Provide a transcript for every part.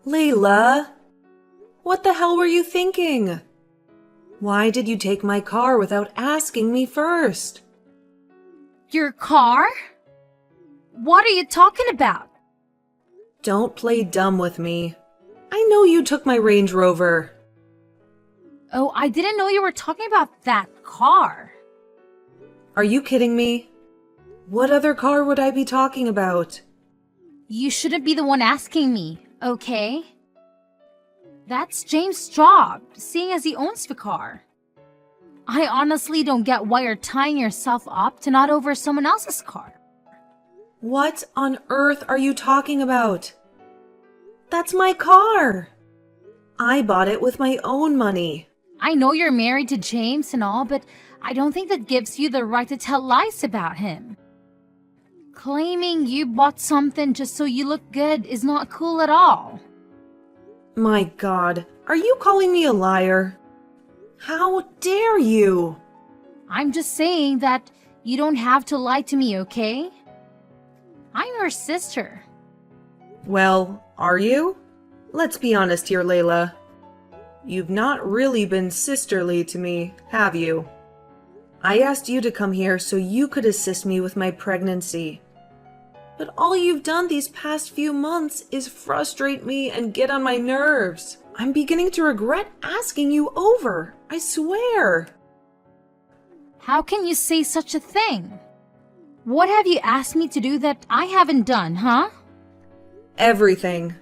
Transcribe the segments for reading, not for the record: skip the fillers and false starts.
Layla, what the hell were you thinking? Why did you take my car without asking me first? Your car? What are you talking about? Don't play dumb with me. I know you took my Range Rover. Oh, I didn't know you were talking about that car. Are you kidding me? What other car would I be talking about? You shouldn't be the one asking me, okay? That's James' job, seeing as he owns the car. I honestly don't get why you're tying yourself up to not over someone else's car. What on earth are you talking about? That's my car. I bought it with my own money. I know you're married to James and all, but I don't think that gives you the right to tell lies about him. Claiming you bought something just so you look good is not cool at all. My God, are you calling me a liar? How dare you? I'm just saying that you don't have to lie to me, okay? I'm your sister. Well, are you? Let's be honest here, Layla. You've not really been sisterly to me, have you? I asked you to come here so you could assist me with my pregnancy. But all you've done these past few months is frustrate me and get on my nerves. I'm beginning to regret asking you over, I swear. How can you say such a thing? What have you asked me to do that I haven't done, huh? Everything.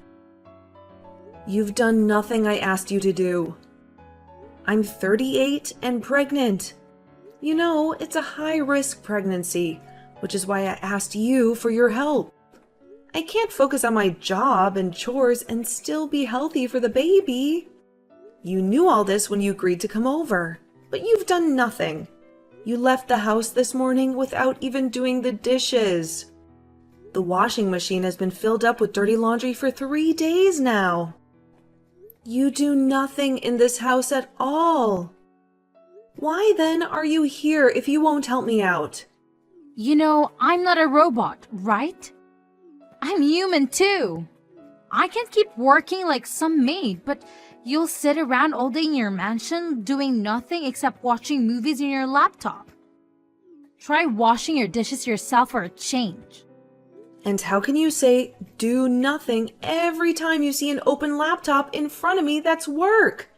You've done nothing I asked you to do. I'm 38 and pregnant. You know, it's a high-risk pregnancy, which is why I asked you for your help. I can't focus on my job and chores and still be healthy for the baby. You knew all this when you agreed to come over, but you've done nothing. You left the house this morning without even doing the dishes. The washing machine has been filled up with dirty laundry for 3 days now. You do nothing in this house at all. Why then are you here if you won't help me out? You know, I'm not a robot, right? I'm human too. I can't keep working like some maid, but you'll sit around all day in your mansion doing nothing except watching movies on your laptop. Try washing your dishes yourself for a change. And how can you say do nothing every time you see an open laptop in front of me that's work?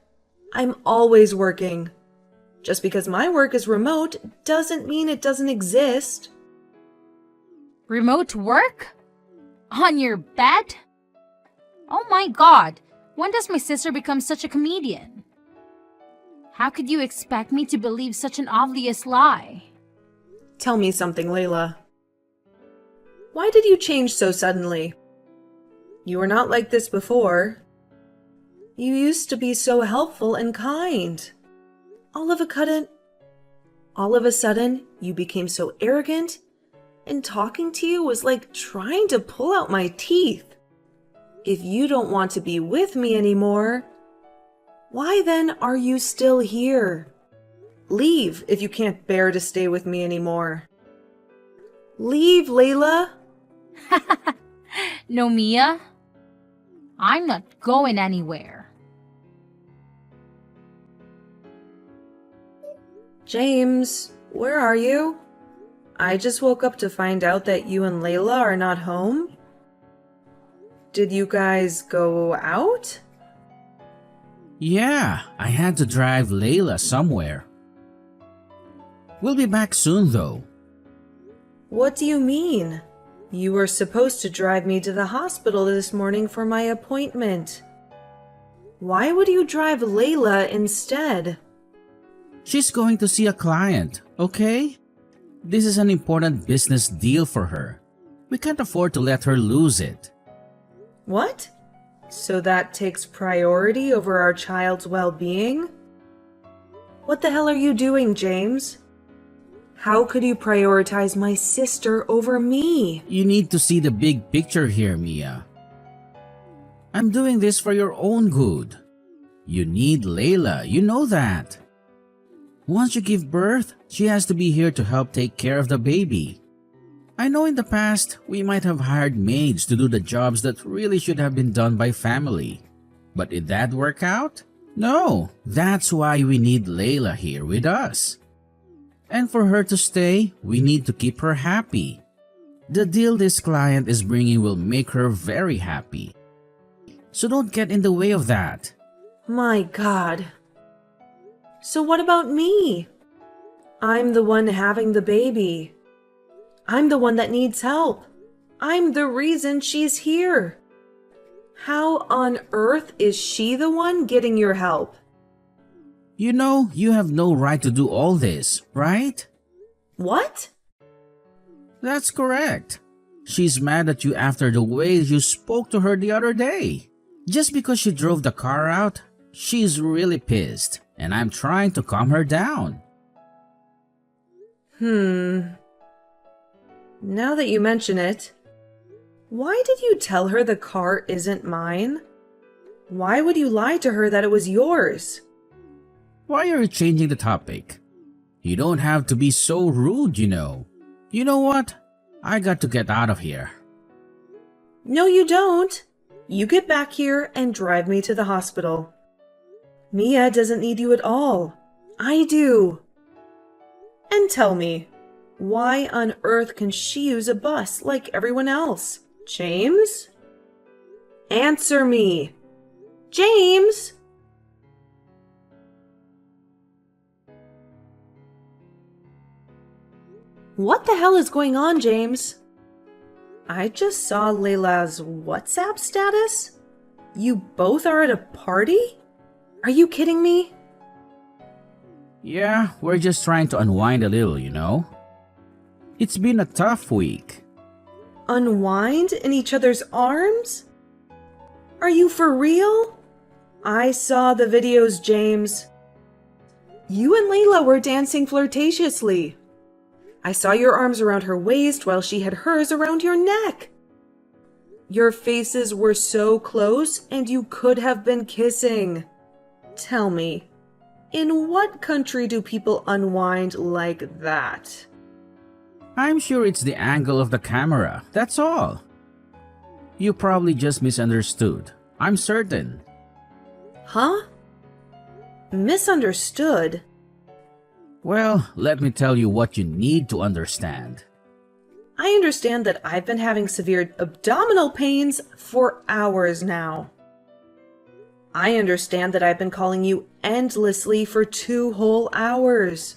I'm always working. Just because my work is remote doesn't mean it doesn't exist. Remote work? On your bed? Oh my God, when does my sister become such a comedian? How could you expect me to believe such an obvious lie? Tell me something, Layla. Why did you change so suddenly? You were not like this before. You used to be so helpful and kind. All of a sudden, you became so arrogant, and talking to you was like trying to pull out my teeth. If you don't want to be with me anymore, why then are you still here? Leave if you can't bear to stay with me anymore. Leave, Layla. No, Mia. I'm not going anywhere. James, where are you? I just woke up to find out that you and Layla are not home. Did you guys go out? Yeah, I had to drive Layla somewhere. We'll be back soon though. What do you mean? You were supposed to drive me to the hospital this morning for my appointment. Why would you drive Layla instead? She's going to see a client, okay? This is an important business deal for her. We can't afford to let her lose it. What? So that takes priority over our child's well-being? What the hell are you doing, James? How could you prioritize my sister over me? You need to see the big picture here, Mia. I'm doing this for your own good. You need Layla, you know that. Once you give birth, she has to be here to help take care of the baby. I know in the past we might have hired maids to do the jobs that really should have been done by family. But did that work out? No, that's why we need Layla here with us. And for her to stay, we need to keep her happy. The deal this client is bringing will make her very happy. So don't get in the way of that. My God. So what about me? I'm the one having the baby. I'm the one that needs help. I'm the reason she's here. How on earth is she the one getting your help? You know, you have no right to do all this, right? What? That's correct. She's mad at you after the way you spoke to her the other day. Just because she drove the car out, she's really pissed, and I'm trying to calm her down. Now that you mention it, why did you tell her the car isn't mine? Why would you lie to her that it was yours? Why are you changing the topic? You don't have to be so rude, you know. You know what? I got to get out of here. No, you don't. You get back here and drive me to the hospital. Mia doesn't need you at all. I do. And tell me, why on earth can she use a bus like everyone else? James? Answer me. James! What the hell is going on, James? I just saw Layla's WhatsApp status. You both are at a party? Are you kidding me? Yeah, we're just trying to unwind a little, you know. It's been a tough week. Unwind in each other's arms? Are you for real? I saw the videos, James. You and Layla were dancing flirtatiously. I saw your arms around her waist while she had hers around your neck. Your faces were so close and you could have been kissing. Tell me, in what country do people unwind like that? I'm sure it's the angle of the camera, that's all. You probably just misunderstood. I'm certain. Huh? Misunderstood? Well, let me tell you what you need to understand. I understand that I've been having severe abdominal pains for hours now. I understand that I've been calling you endlessly for 2 whole hours.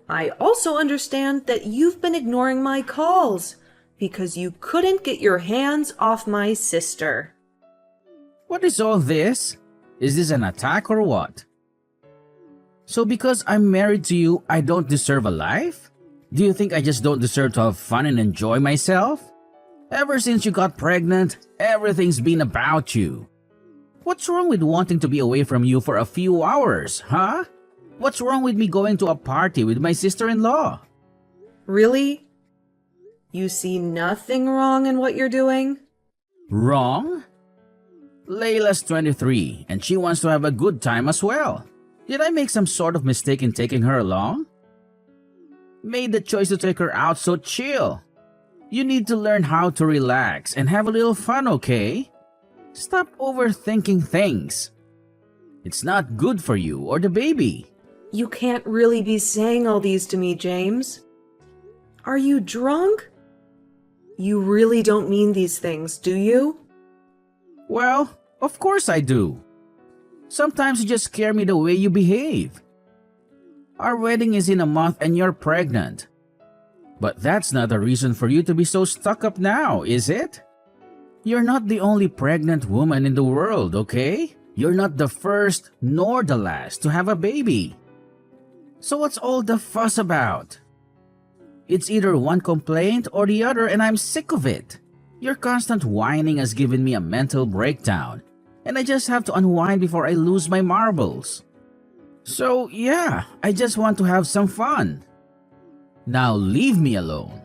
I also understand that you've been ignoring my calls because you couldn't get your hands off my sister. What is all this? Is this an attack or what? So because I'm married to you, I don't deserve a life? Do you think I just don't deserve to have fun and enjoy myself? Ever since you got pregnant, everything's been about you. What's wrong with wanting to be away from you for a few hours, huh? What's wrong with me going to a party with my sister-in-law? Really? You see nothing wrong in what you're doing? Wrong? Layla's 23 and she wants to have a good time as well. Did I make some sort of mistake in taking her along? Made the choice to take her out, so chill. You need to learn how to relax and have a little fun, okay? Stop overthinking things. It's not good for you or the baby. You can't really be saying all these to me, James. Are you drunk? You really don't mean these things, do you? Well, of course I do. Sometimes you just scare me the way you behave. Our wedding is in a month and you're pregnant. But that's not a reason for you to be so stuck up now, is it? You're not the only pregnant woman in the world, okay? You're not the first nor the last to have a baby. So what's all the fuss about? It's either one complaint or the other and I'm sick of it. Your constant whining has given me a mental breakdown. And I just have to unwind before I lose my marbles. So yeah, I just want to have some fun. Now leave me alone.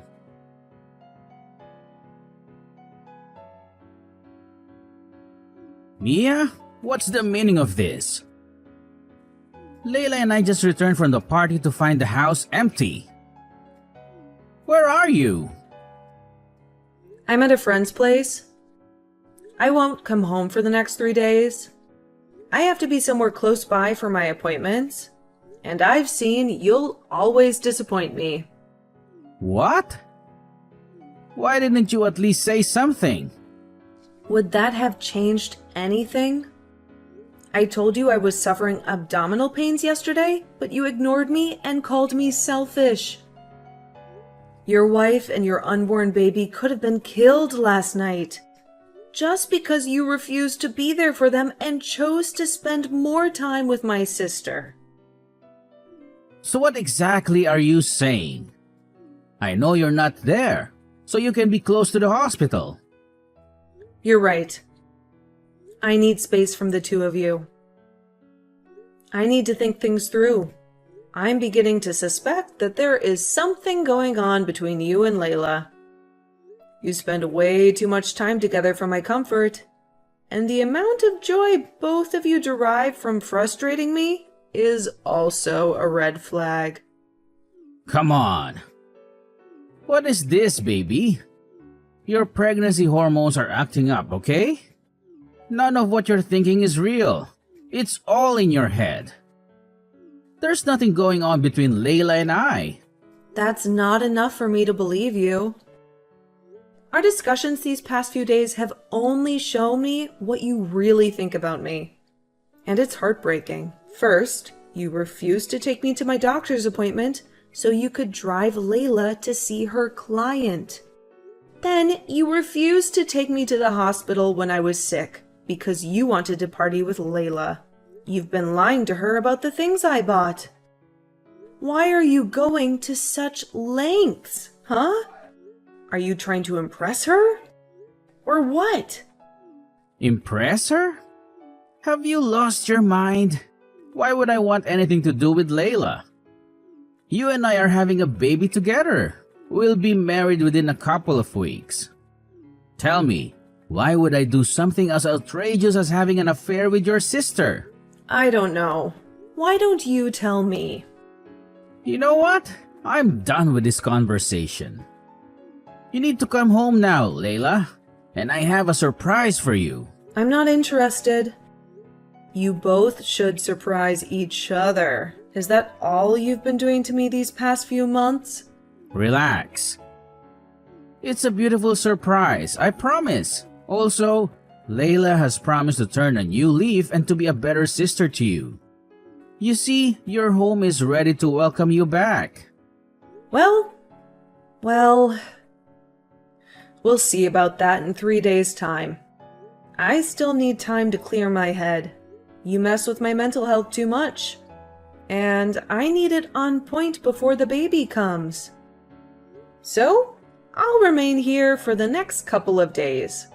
Mia, what's the meaning of this? Layla and I just returned from the party to find the house empty. Where are you? I'm at a friend's place. I won't come home for the next 3 days. I have to be somewhere close by for my appointments. And I've seen you'll always disappoint me. What? Why didn't you at least say something? Would that have changed anything? I told you I was suffering abdominal pains yesterday, but you ignored me and called me selfish. Your wife and your unborn baby could have been killed last night, just because you refused to be there for them and chose to spend more time with my sister. So what exactly are you saying? I know you're not there, so you can be close to the hospital. You're right. I need space from the two of you. I need to think things through. I'm beginning to suspect that there is something going on between you and Layla. You spend way too much time together for my comfort, and the amount of joy both of you derive from frustrating me is also a red flag. Come on. What is this, baby? Your pregnancy hormones are acting up, okay? None of what you're thinking is real. It's all in your head. There's nothing going on between Layla and I. That's not enough for me to believe you. Our discussions these past few days have only shown me what you really think about me. And it's heartbreaking. First, you refused to take me to my doctor's appointment so you could drive Layla to see her client. Then you refused to take me to the hospital when I was sick because you wanted to party with Layla. You've been lying to her about the things I bought. Why are you going to such lengths, huh? Are you trying to impress her? Or what? Impress her? Have you lost your mind? Why would I want anything to do with Layla? You and I are having a baby together. We'll be married within a couple of weeks. Tell me, why would I do something as outrageous as having an affair with your sister? I don't know. Why don't you tell me? You know what? I'm done with this conversation. You need to come home now, Layla, and I have a surprise for you. I'm not interested. You both should surprise each other. Is that all you've been doing to me these past few months? Relax. It's a beautiful surprise, I promise. Also, Layla has promised to turn a new leaf and to be a better sister to you. You see, your home is ready to welcome you back. Well, we'll see about that in 3 days' time. I still need time to clear my head. You mess with my mental health too much. And I need it on point before the baby comes. So, I'll remain here for the next couple of days.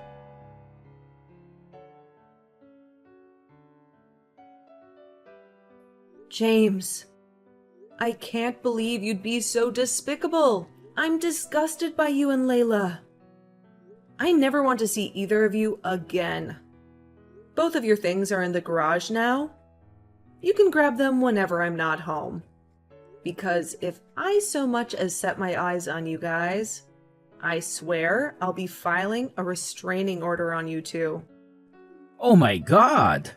James, I can't believe you'd be so despicable. I'm disgusted by you and Layla. I never want to see either of you again. Both of your things are in the garage now. You can grab them whenever I'm not home. Because if I so much as set my eyes on you guys, I swear I'll be filing a restraining order on you two. Oh my god!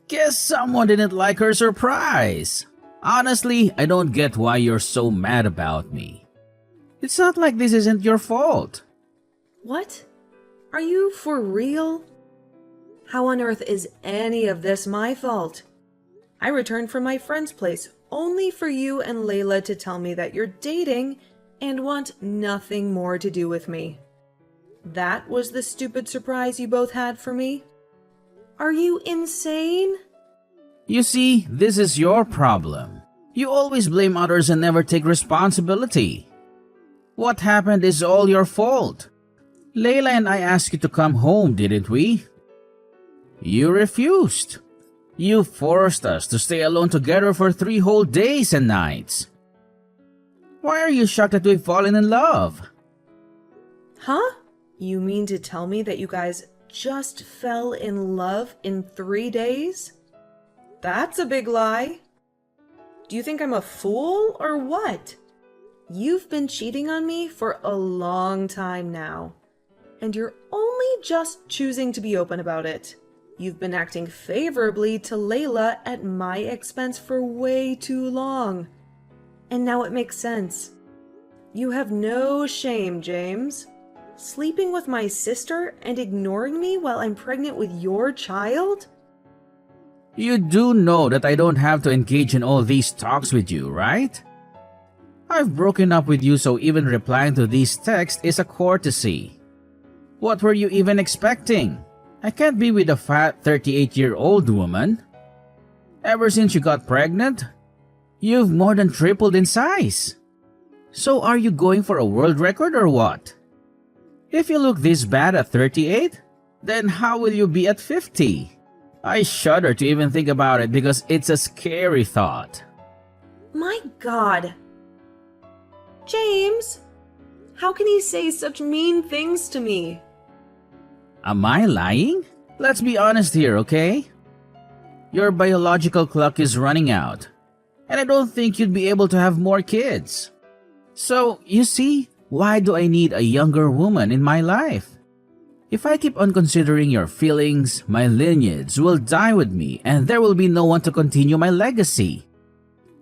Guess someone didn't like her surprise. Honestly, I don't get why you're so mad about me. It's not like this isn't your fault. What? Are you for real? How on earth is any of this my fault? I returned from my friend's place only for you and Layla to tell me that you're dating and want nothing more to do with me. That was the stupid surprise you both had for me? Are you insane? You see, this is your problem. You always blame others and never take responsibility. What happened is all your fault. Layla and I asked you to come home, didn't we? You refused. You forced us to stay alone together for 3 whole days and nights. Why are you shocked that we've fallen in love? Huh? You mean to tell me that you guys just fell in love in 3 days? That's a big lie. Do you think I'm a fool or what? You've been cheating on me for a long time now. and you're only just choosing to be open about it. You've been acting favorably to Layla at my expense for way too long. And now it makes sense. You have no shame, James. Sleeping with my sister and ignoring me while I'm pregnant with your child? You do know that I don't have to engage in all these talks with you, right? I've broken up with you, so even replying to these texts is a courtesy. What were you even expecting? I can't be with a fat 38-year-old woman. Ever since you got pregnant, you've more than tripled in size. So are you going for a world record or what? If you look this bad at 38, then how will you be at 50? I shudder to even think about it because it's a scary thought. My God. James, how can you say such mean things to me? Am I lying? Let's be honest here, okay? Your biological clock is running out, and I don't think you'd be able to have more kids. So, you see, why do I need a younger woman in my life? If I keep on considering your feelings, my lineage will die with me and there will be no one to continue my legacy.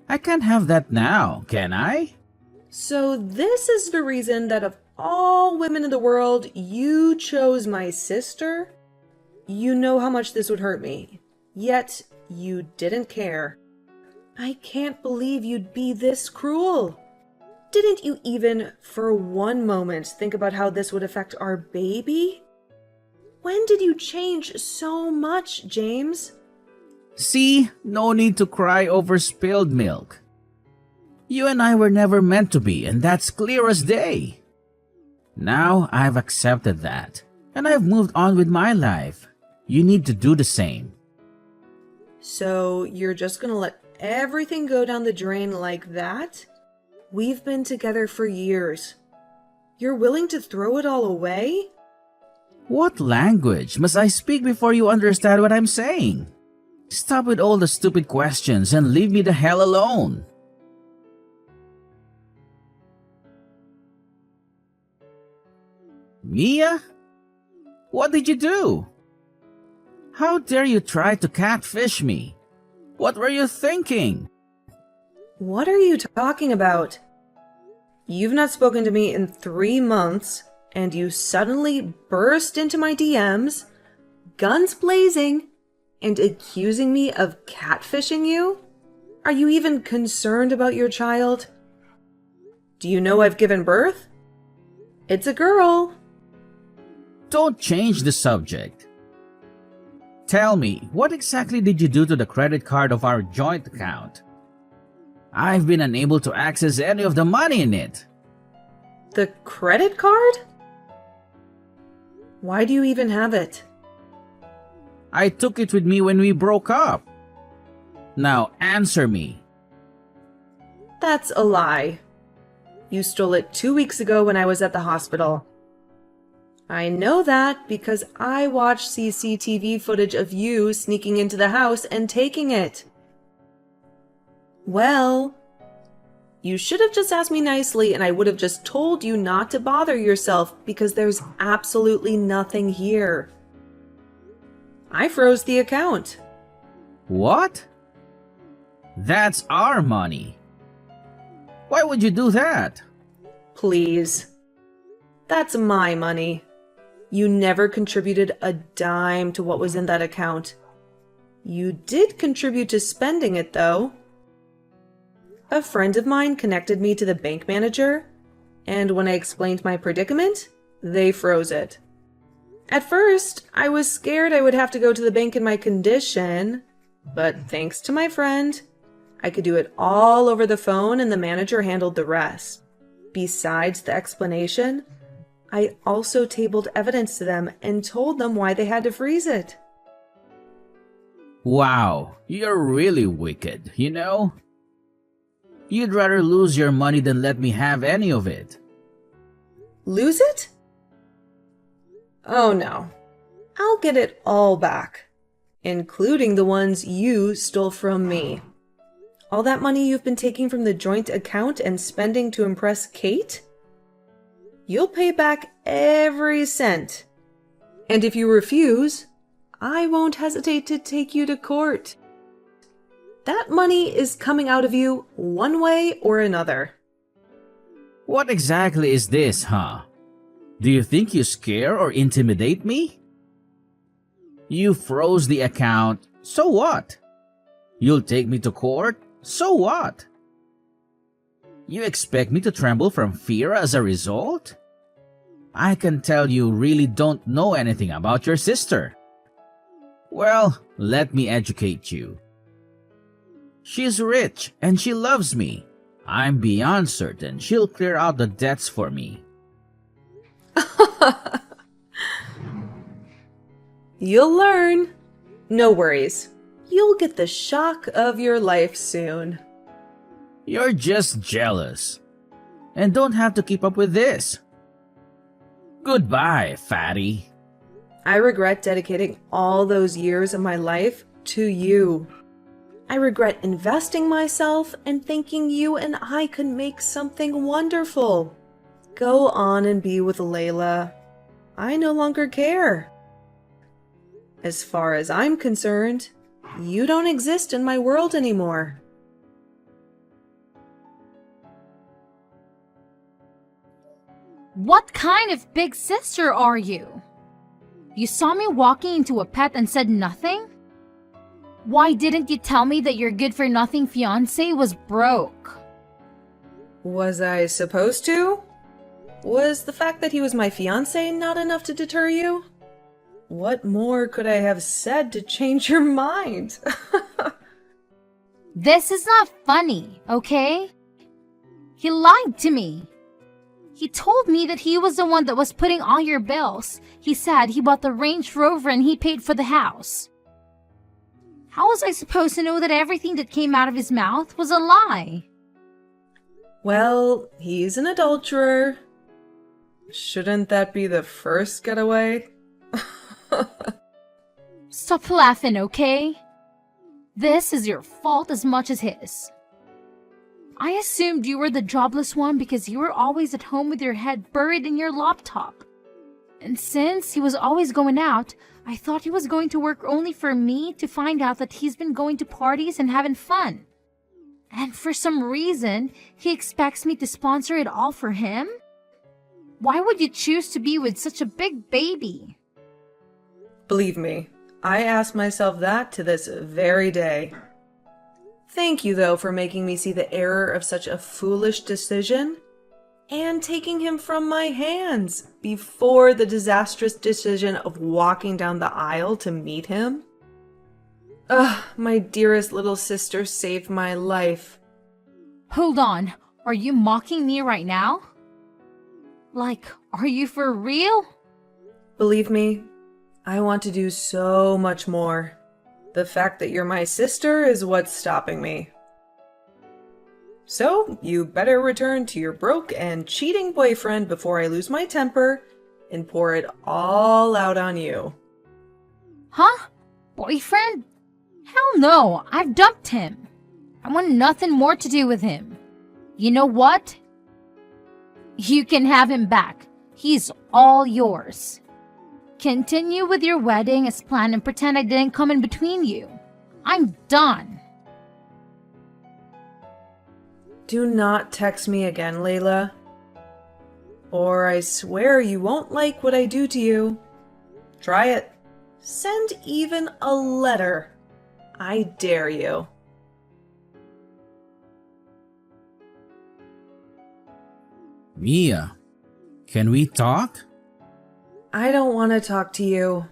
I can't have that now, can I? So this is the reason that of all women in the world, you chose my sister? You know how much this would hurt me, yet you didn't care. I can't believe you'd be this cruel. Didn't you even, for one moment, think about how this would affect our baby? When did you change so much, James? See, no need to cry over spilled milk. You and I were never meant to be, and that's clear as day. Now I've accepted that, and I've moved on with my life. You need to do the same. So you're just gonna let everything go down the drain like that? We've been together for years. You're willing to throw it all away? What language must I speak before you understand what I'm saying? Stop with all the stupid questions and leave me the hell alone. Mia? What did you do? How dare you try to catfish me? What were you thinking? What are you talking about? You've not spoken to me in 3 months, and you suddenly burst into my DMs, guns blazing, and accusing me of catfishing you? Are you even concerned about your child? Do you know I've given birth? It's a girl. Don't change the subject. Tell me, what exactly did you do to the credit card of our joint account? I've been unable to access any of the money in it. The credit card? Why do you even have it? I took it with me when we broke up. Now answer me. That's a lie. You stole it 2 weeks ago when I was at the hospital. I know that because I watched CCTV footage of you sneaking into the house and taking it. Well, you should have just asked me nicely and I would have just told you not to bother yourself because there's absolutely nothing here. I froze the account. What? That's our money. Why would you do that? Please. That's my money. You never contributed a dime to what was in that account. You did contribute to spending it, though. A friend of mine connected me to the bank manager, and when I explained my predicament, they froze it. At first, I was scared I would have to go to the bank in my condition, but thanks to my friend, I could do it all over the phone and the manager handled the rest. Besides the explanation, I also tabled evidence to them and told them why they had to freeze it. Wow, you're really wicked, you know? You'd rather lose your money than let me have any of it. Lose it? Oh no. I'll get it all back, including the ones you stole from me. All that money you've been taking from the joint account and spending to impress Kate? you'll pay back every cent. And if you refuse, I won't hesitate to take you to court. That money is coming out of you one way or another. What exactly is this, huh? Do you think you scare or intimidate me? You froze the account, so what? You'll take me to court, so what? You expect me to tremble from fear as a result? I can tell you really don't know anything about your sister. Well, let me educate you. She's rich and she loves me. I'm beyond certain she'll clear out the debts for me. You'll learn. No worries. You'll get the shock of your life soon. You're just jealous. And don't have to keep up with this. Goodbye, fatty. I regret dedicating all those years of my life to you. I regret investing myself and thinking you and I could make something wonderful. Go on and be with Layla. I no longer care. As far as I'm concerned, you don't exist in my world anymore. What kind of big sister are you? You saw me walking into a pet and said nothing? Why didn't you tell me that your good-for-nothing fiancé was broke? Was I supposed to? Was the fact that he was my fiancé not enough to deter you? What more could I have said to change your mind? This is not funny, okay? He lied to me. He told me that he was the one that was putting all your bills. He said he bought the Range Rover and he paid for the house. How was I supposed to know that everything that came out of his mouth was a lie? Well, he's an adulterer. Shouldn't that be the first getaway? Stop laughing, okay? This is your fault as much as his. I assumed you were the jobless one because you were always at home with your head buried in your laptop. And since he was always going out, I thought he was going to work only for me to find out that he's been going to parties and having fun. And for some reason, he expects me to sponsor it all for him? Why would you choose to be with such a big baby? Believe me, I ask myself that to this very day. Thank you, though, for making me see the error of such a foolish decision and taking him from my hands before the disastrous decision of walking down the aisle to meet him. Ugh, my dearest little sister saved my life. Hold on, are you mocking me right now? Like, are you for real? Believe me, I want to do so much more. The fact that you're my sister is what's stopping me. So, you better return to your broke and cheating boyfriend before I lose my temper and pour it all out on you. Huh? Boyfriend? Hell no, I've dumped him. I want nothing more to do with him. You know what? You can have him back. He's all yours. Continue with your wedding as planned and pretend I didn't come in between you. I'm done. Do not text me again, Layla. Or I swear you won't like what I do to you. Try it. Send even a letter. I dare you. Mia, can we talk? I don't want to talk to you.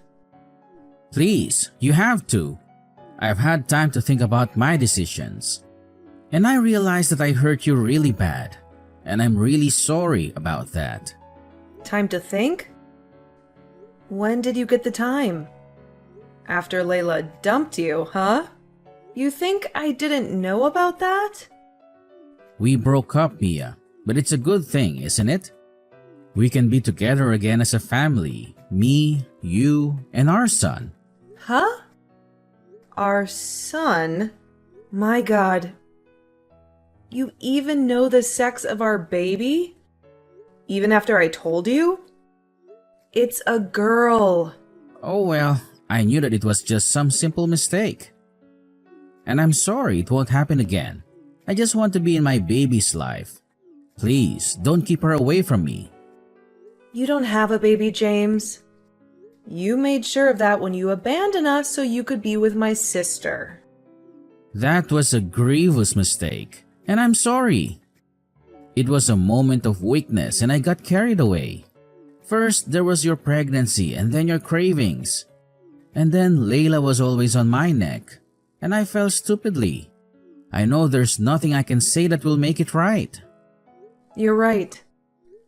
Please, you have to. I've had time to think about my decisions. And I realize that I hurt you really bad. And I'm really sorry about that. Time to think? When did you get the time? After Layla dumped you, huh? You think I didn't know about that? We broke up, Mia, but it's a good thing, isn't it? We can be together again as a family. Me, you, and our son. Huh? Our son? My God. You even know the sex of our baby? Even after I told you? It's a girl. Oh well, I knew that it was just some simple mistake. And I'm sorry it won't happen again. I just want to be in my baby's life. Please, don't keep her away from me. You don't have a baby, James. You made sure of that when you abandoned us so you could be with my sister. That was a grievous mistake, and I'm sorry. It was a moment of weakness and I got carried away. First, there was your pregnancy and then your cravings. And then Layla was always on my neck, and I fell stupidly. I know there's nothing I can say that will make it right. You're right.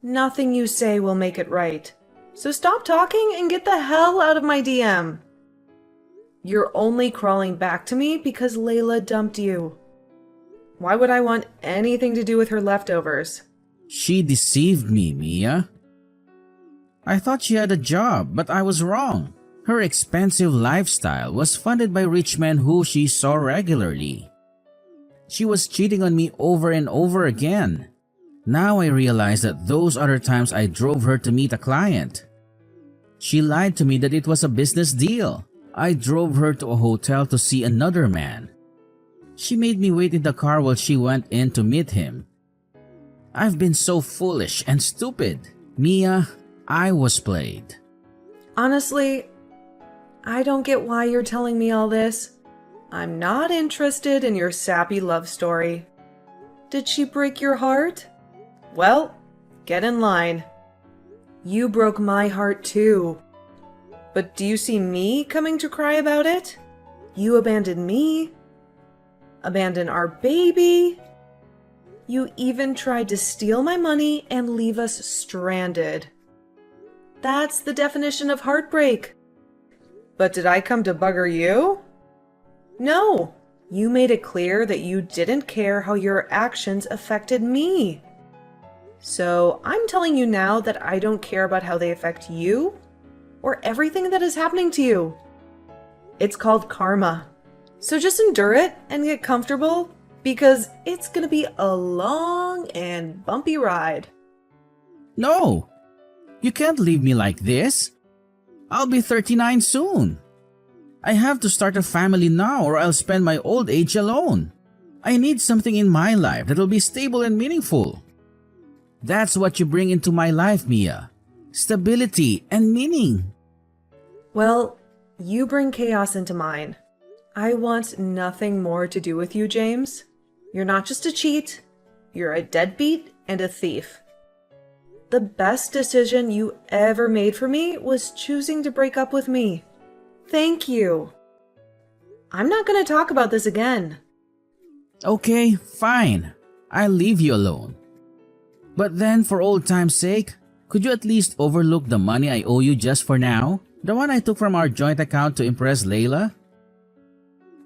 Nothing you say will make it right. So stop talking and get the hell out of my DM. You're only crawling back to me because Layla dumped you. Why would I want anything to do with her leftovers? She deceived me, Mia. I thought she had a job, but I was wrong. Her expensive lifestyle was funded by rich men who she saw regularly. She was cheating on me over and over again. Now I realize that those other times I drove her to meet a client. She lied to me that it was a business deal. I drove her to a hotel to see another man. She made me wait in the car while she went in to meet him. I've been so foolish and stupid. Mia, I was played. Honestly, I don't get why you're telling me all this. I'm not interested in your sappy love story. Did she break your heart? Well, get in line. You broke my heart too. But do you see me coming to cry about it? You abandoned me. Abandoned our baby. You even tried to steal my money and leave us stranded. That's the definition of heartbreak. But did I come to bugger you? No. You made it clear that you didn't care how your actions affected me. So I'm telling you now that I don't care about how they affect you or everything that is happening to you. It's called karma. So just endure it and get comfortable because it's gonna be a long and bumpy ride. No! You can't leave me like this. I'll be 39 soon. I have to start a family now or I'll spend my old age alone. I need something in my life that'll be stable and meaningful. That's what you bring into my life, Mia. Stability and meaning. Well, you bring chaos into mine. I want nothing more to do with you, James. You're not just a cheat. You're a deadbeat and a thief. The best decision you ever made for me was choosing to break up with me. Thank you. I'm not going to talk about this again. Okay, fine. I'll leave you alone. But then, for old time's sake, could you at least overlook the money I owe you just for now? The one I took from our joint account to impress Layla?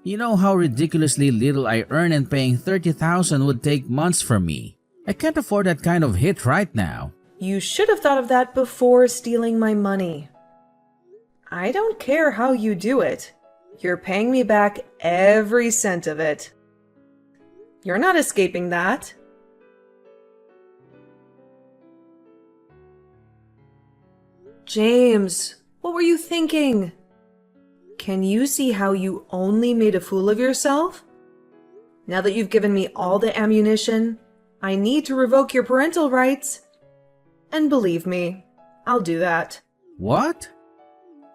You know how ridiculously little I earn and paying $30,000 would take months from me. I can't afford that kind of hit right now. You should have thought of that before stealing my money. I don't care how you do it. You're paying me back every cent of it. You're not escaping that. James, what were you thinking? Can you see how you only made a fool of yourself? Now that you've given me all the ammunition, I need to revoke your parental rights. And believe me, I'll do that. What?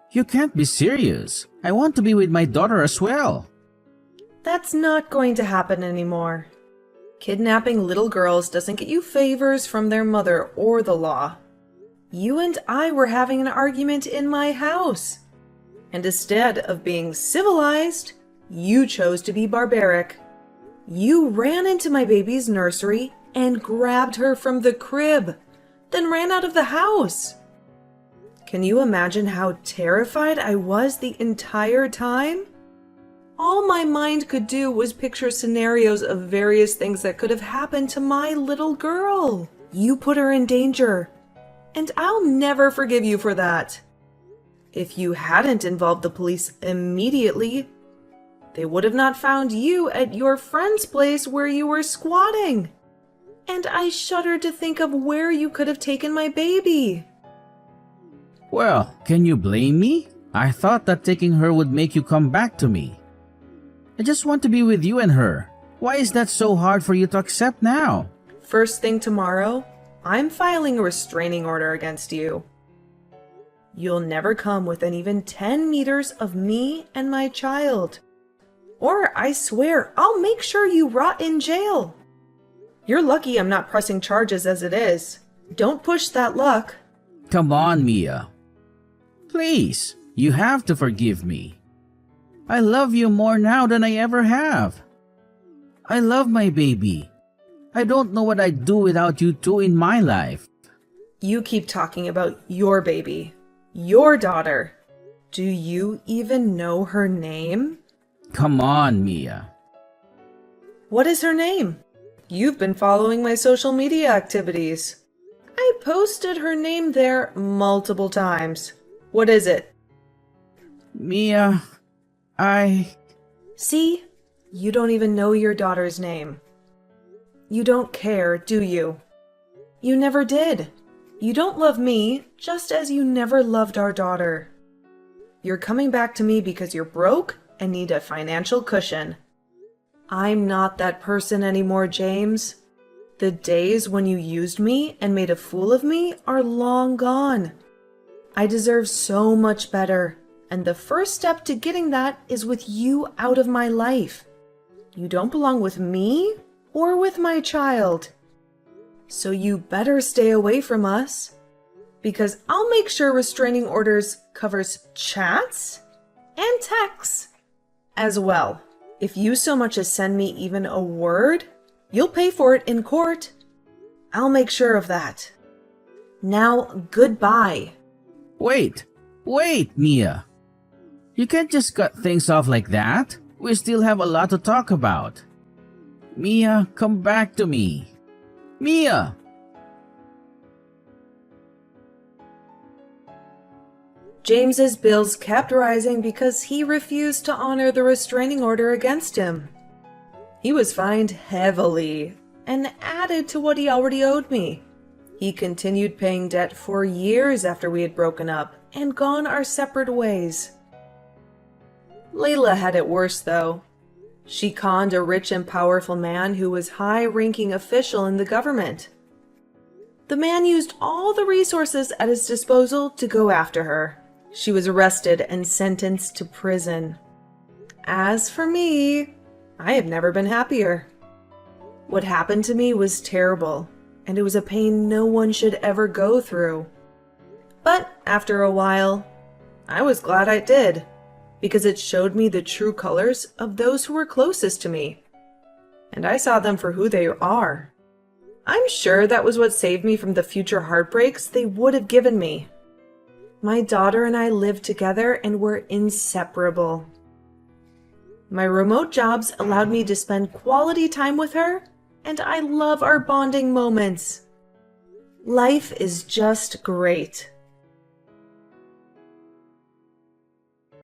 You can't be serious. I want to be with my daughter as well. That's not going to happen anymore. Kidnapping little girls doesn't get you favors from their mother or the law. You and I were having an argument in my house. And instead of being civilized, you chose to be barbaric. You ran into my baby's nursery and grabbed her from the crib, then ran out of the house. Can you imagine how terrified I was the entire time? All my mind could do was picture scenarios of various things that could have happened to my little girl. You put her in danger, and I'll never forgive you for that. If you hadn't involved the police immediately, they would have not found you at your friend's place where you were squatting. And I shudder to think of where you could have taken my baby. Well, can you blame me? I thought that taking her would make you come back to me. I just want to be with you and her. Why is that so hard for you to accept now? First thing tomorrow, I'm filing a restraining order against you. You'll never come within even 10 meters of me and my child. Or I swear, I'll make sure you rot in jail. You're lucky I'm not pressing charges as it is. Don't push that luck. Come on, Mia. Please, you have to forgive me. I love you more now than I ever have. I love my baby. I don't know what I'd do without you two in my life. You keep talking about your baby, your daughter. Do you even know her name? Come on, Mia. What is her name? You've been following my social media activities. I posted her name there multiple times. What is it? Mia, See? You don't even know your daughter's name. You don't care, do you? You never did. You don't love me, just as you never loved our daughter. You're coming back to me because you're broke and need a financial cushion. I'm not that person anymore, James. The days when you used me and made a fool of me are long gone. I deserve so much better, and the first step to getting that is with you out of my life. You don't belong with me or with my child. So you better stay away from us, because I'll make sure restraining orders covers chats and texts as well. If you so much as send me even a word, you'll pay for it in court. I'll make sure of that. Now, goodbye. Wait, Mia. You can't just cut things off like that. We still have a lot to talk about. Mia, come back to me. Mia! James's bills kept rising because he refused to honor the restraining order against him. He was fined heavily and added to what he already owed me. He continued paying debt for years after we had broken up and gone our separate ways. Layla had it worse, though. She conned a rich and powerful man who was high-ranking official in the government. The man used all the resources at his disposal to go after her. She was arrested and sentenced to prison. As for me, I have never been happier. What happened to me was terrible, and it was a pain no one should ever go through. But after a while, I was glad I did, because it showed me the true colors of those who were closest to me, and I saw them for who they are. I'm sure that was what saved me from the future heartbreaks they would have given me. My daughter and I lived together and were inseparable. My remote jobs allowed me to spend quality time with her, and I love our bonding moments. Life is just great.